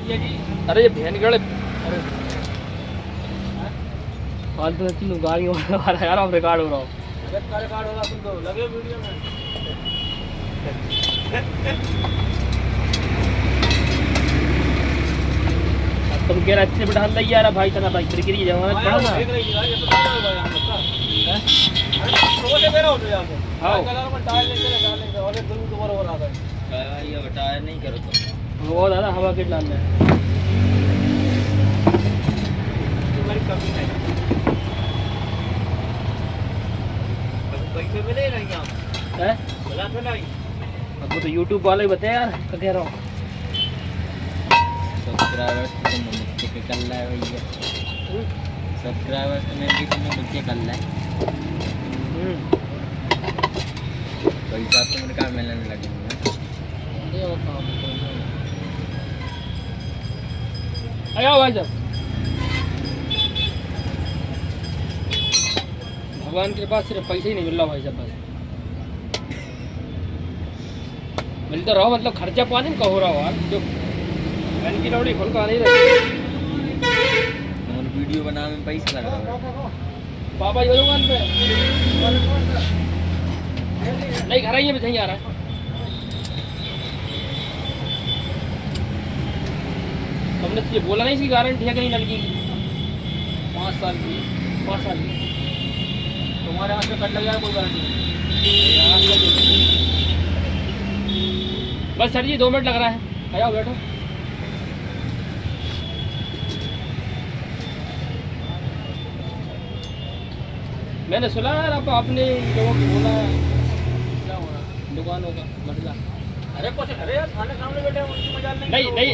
अरे ये बहन गड़े, अरे फालतू तीनों गाड़ियों वाला यार आप रिकॉर्ड हो रहा हो। रिकॉर्ड हो रहा तुम तो लगे वीडियो में। तुम कह रहे अच्छे बैठा दी यार भाई तना भाई क्रिकेट जमाना पड़ा ना। देख रही है ये तो पता होगा यहां पर है। तो ले मेरा हो तो यहां से हां कलर में टायर लेके डालेंगे और एक दूर हो रहा था ये टायर नहीं करो तो वो दादा हवा के डालना है तुम्हारी कमी है। अब पैसे मिले नहीं यहां है बोला तो नहीं। अब वो तो YouTube वाले ही बताए यार क्या कह रहा हूं। सब्सक्राइबर्स तो मुझसे कर रहा है भैया। सब्सक्राइबर्स तो मैं भी तुम्हें मुझसे कर रहा है। पैसा तो मेरे काम मिलने लगेंगे। आया भाई साहब भगवान के पास सिर्फ पैसे ही नहीं मिल रहा भाई साहब। बस मिलता रहो मतलब खर्चा पानी का हो रहा हो यार जो मैंने की लौड़ी खोल का नहीं रही और वीडियो बनाने में पैसा लग रहा है। पापा ये दुकान पे नहीं घर आइए भी आ रहा है। तुमने तो ये बोला नहीं इसकी गारंटी है कहीं लड़की की 5 साल की 5 साल की तुम्हारे हाथ में कट लग जाए कोई गारंटी नहीं। बस सर जी 2 मिनट लग रहा है आओ बैठो। मैंने सुना यार आप आपने लोगों को बोला क्या हो रहा दुकानों का मसला। अरे कुछ अरे यार खाने सामने बैठे उनकी मजाल नहीं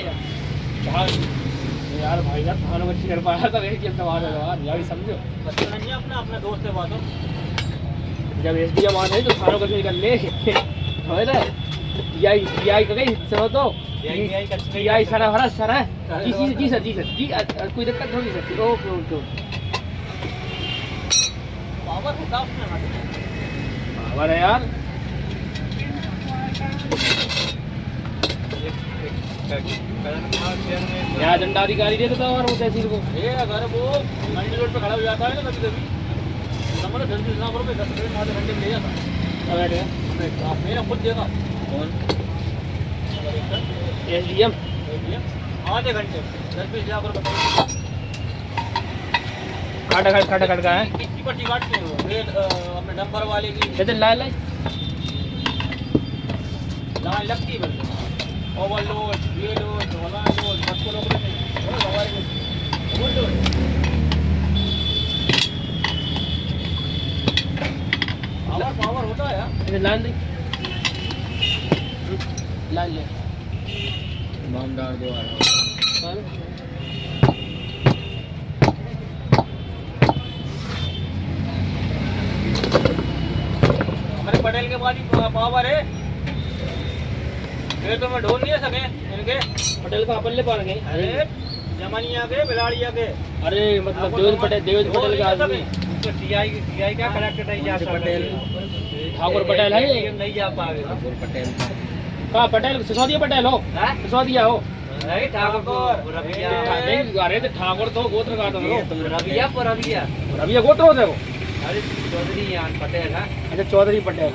यार भाई यार खाना बच्ची कर पाया था वही चलता आ यार यार समझो नहीं अपना अपना दोस्त है बात हो जब एसडीएम आ तो खानों का निकल ले है ना पीआई का कहीं सुनो तो पीआई सारा हरा सारा जी सर कोई दिक्कत थोड़ी सर ओके ओके पावर है यार यहाँ दंडाधिकारी दे देता और वो तहसील को अगर वो मंडी रोड पे खड़ा हो जाता है ना कभी कभी 10 रुपये 10 मिनट आधे घंटे में ले जाता मेरा खुद देगा कौन एसडीएम आधे घंटे 10-20 लाख रुपये काट का है कितनी पर्ची काटते हो अपने डंपर वाले की कितने लाइन लगती है ओवरलोड ये लोड ओवरलोड सबको लोग पावर होता है यार लाइन ले बम डाल दो हमारे पटेल के बाद ही पावर है फिर तो मैं ढोल नहीं सके इनके पटेल का पल्ले पड़ गए। अरे जमानिया के बिलाड़िया के अरे मतलब देवेंद्र पटेल का आदमी टीआई का कलेक्टर नहीं जा पटेल ठाकुर पटेल है नहीं जा पाए ठाकुर पटेल कहाँ पटेल सिसोदिया पटेल हो सिसोदिया हो नहीं ठाकुर नहीं अरे तो ठाकुर तो गोत्र का तुम रविया गोत्र होते हो। अरे चौधरी पटेल है अच्छा चौधरी पटेल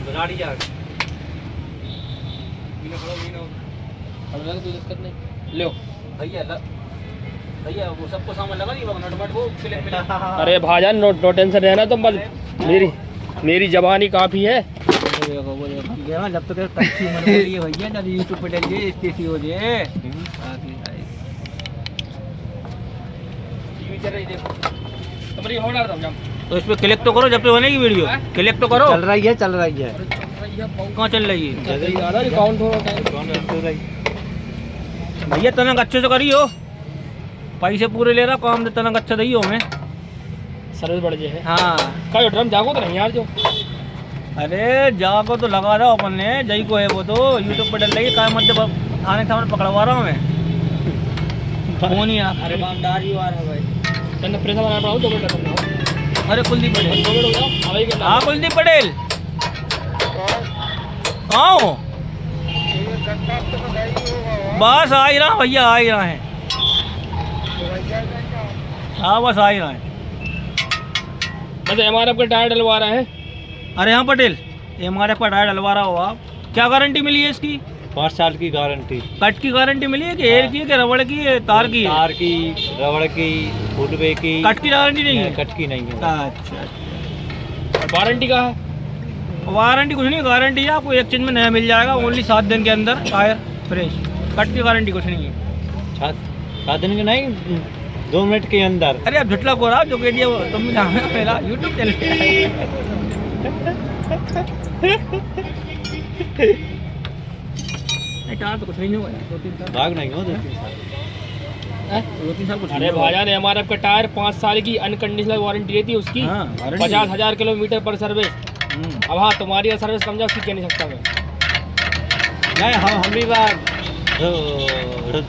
बिलाड़िया दिक्कत नहीं लो भैया वो सबको सामान लगा दी नटबट वो फिल्म मिला। अरे भाईजान नो टेंशन रहना तुम बस मेरी जबानी काफी है। जब तक भैया ना यूट्यूब पे डालिए स्टेसी हो जाए टीवी चल रही देखो तुम्हारी होना तो इस पे क्लिक तो करो जब पे बनेगी वीडियो क्लिक तो करो चल रही है कहाँ चल रही है भैया तनक अच्छे से करियो पैसे पूरे ले रहा काम तनक अच्छा दही हो मैं सर्विस बढ़ जाए। हाँ कल ड्रम जागो तो नहीं यार जो अरे जागो तो लगा रहा हूँ अपन ने जई को है वो तो यूट्यूब पर डल रही है काय मध्य थाने सामने पकड़वा रहा हूँ मैं फोन ही अरे बामदार ही आ रहा भाई तन्ने प्रेस बना पड़ा 2 मिनट करना। अरे कुलदीप पटेल हाँ कुलदीप पटेल आओ बस आ ही रहा भैया, आ ही रहा है। हाँ बस आ ही रहा है। मतलब MRF का टायर डलवा रहा है। अरे हाँ पटेल, MRF का टायर डलवा रहा हो आप। क्या गारंटी मिली है इसकी? 5 साल की गारंटी। कट की गारंटी मिली है कि एयर की है कि रबड़ की है, तार की है? तार की, रबड़ की, फुटवे की। कट की गारंटी नहीं है? कट की नहीं है। अच्छा। और वारंटी का है? वारंटी कुछ नहीं, गारंटी है आपको एक चीज में नया मिल जाएगा, ओनली 7 दिन के अंदर टायर फ्रेश। कट की गारंटी कुछ नहीं है। 7 दिन के नहीं, 2 मिनट के अंदर। अरे आप झुटला को रहा जो कह दिया वो तुम जाना मेरा यूट्यूब चैनल पे नहीं, टायर तो कुछ नहीं होगा, 2-3 साल भाग नहीं हो 2-3 साल। 2-3 साल कुछ अरे नहीं होगा। भाईजान MRF का टायर 5 साल की अनकंडीशनल वारंटी रहती है उसकी। हाँ, वारंटी। 50,000 किलोमीटर पर सर्विस। अब हाँ, तुम्हारी सर्विस कम जाओ कह नहीं सकता मैं। नहीं, हम भी बार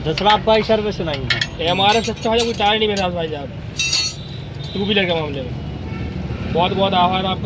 दूसरा बाई सर्विस नहीं है। MRF से अच्छा कोई टायर नहीं मेरे साथ भाईजान, 2 व्हीलर के मामले में। बहुत बहुत आभार आपका।